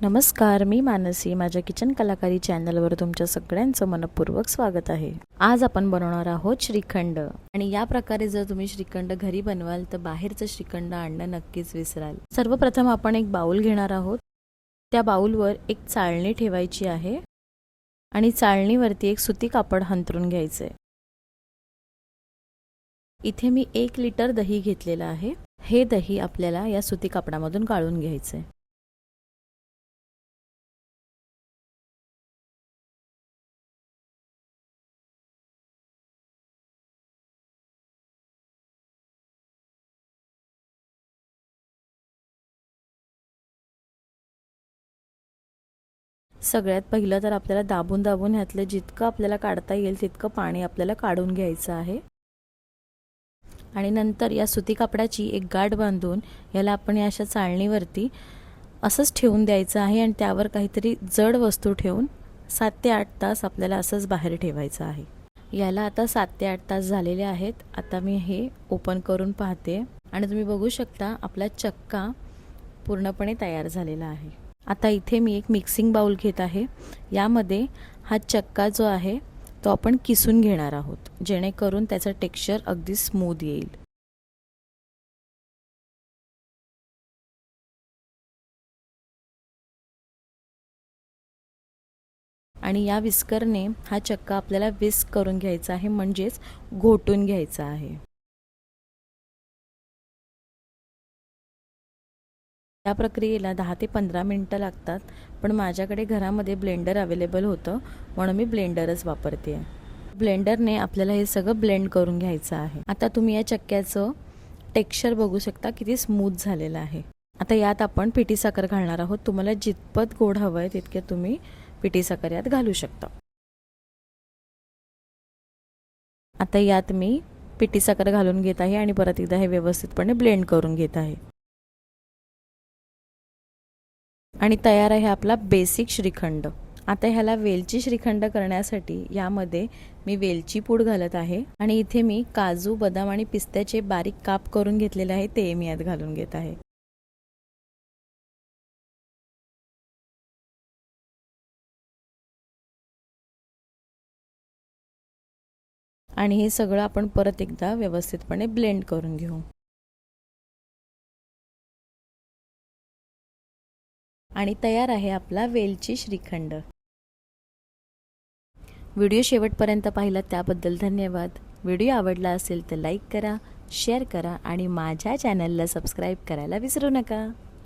नमस्कार, मी मानसी. माझ्या किचन कलाकारी चॅनलवर तुमच्या सगळ्यांचं मनपूर्वक स्वागत आहे. आज आपण बनवणार आहोत श्रीखंड. आणि या प्रकारे जर तुम्ही श्रीखंड घरी बनवाल तर बाहेरचं श्रीखंड आणणं नक्कीच विसराल. सर्वप्रथम आपण एक बाउल घेणार आहोत. त्या बाउलवर एक चाळणी ठेवायची आहे आणि चाळणीवरती एक सुती कापड अंथरून घ्यायचे. इथे मी 1 लिटर दही घेतलेलं आहे. हे दही आपल्याला या सुती कापडामधून गाळून घ्यायचे. सगळ्यात पहिलं तर आपल्याला दाबून दाबून ह्यातलं जितकं आपल्याला काढता येईल तितकं पाणी आपल्याला काढून घ्यायचं आहे. आणि नंतर या सुती कापडाची एक गाठ बांधून याला आपण या अशा चाळणीवरती असंच ठेवून द्यायचं आहे आणि त्यावर काहीतरी जड वस्तू ठेवून 7 ते 8 तास आपल्याला असंच बाहेर ठेवायचं आहे. याला आता 7 ते 8 तास झालेले आहेत. आता मी हे ओपन करून पाहते आणि तुम्ही बघू शकता आपला चक्का पूर्णपणे तयार झालेला आहे. आता इथे मी एक मिक्सिंग बाउल घेत आहे. यामध्ये हा चक्का जो आहे तो आपण किसून घेणार आहोत, जेणेकरून त्याचं टेक्स्चर अगदी स्मूथ येईल. आणि या विस्करने हा चक्का आपल्याला विस्क करून घ्यायचा आहे, म्हणजेच घोटून घ्यायचा आहे. या प्रक्रियेला 10 ते 15 मिनिटं लागतात, पण माझ्याकडे घरामध्ये ब्लेंडर अवेलेबल होतं म्हणून मी ब्लेंडरच वापरते. ब्लेंडरने आपल्याला हे सगळं ब्लेंड करून घ्यायचं आहे. आता तुम्ही या चक्क्याचं टेक्स्चर बघू शकता किती स्मूथ झालेलं आहे. आता यात आपण पिठी साखर घालणार आहोत. तुम्हाला जितपत गोड हवं आहे तितके तुम्ही पिठी साखर यात घालू शकता. आता यात मी पिठी साखर घालून घेत आहे आणि परत एकदा हे व्यवस्थितपणे ब्लेंड करून घेत आहे. आणि तयार आहे आपला बेसिक श्रीखंड. आता ह्याला वेलची श्रीखंड करण्यासाठी यामध्ये मी वेलची पूड घालत आहे आणि इथे मी काजू, बदाम आणि पिस्त्याचे बारीक काप करून घेतलेले आहे ते मी यात घालून घेत आहे. आणि हे सगळं आपण परत एकदा व्यवस्थितपणे ब्लेंड करून घेऊ. आणि तयार आहे आपला वेलची श्रीखंड. व्हिडिओ शेवटपर्यंत पाहिलात त्याबद्दल धन्यवाद. व्हिडिओ आवडला असेल तर लाईक करा, शेअर करा आणि माझ्या चॅनलला सबस्क्राईब करायला विसरू नका.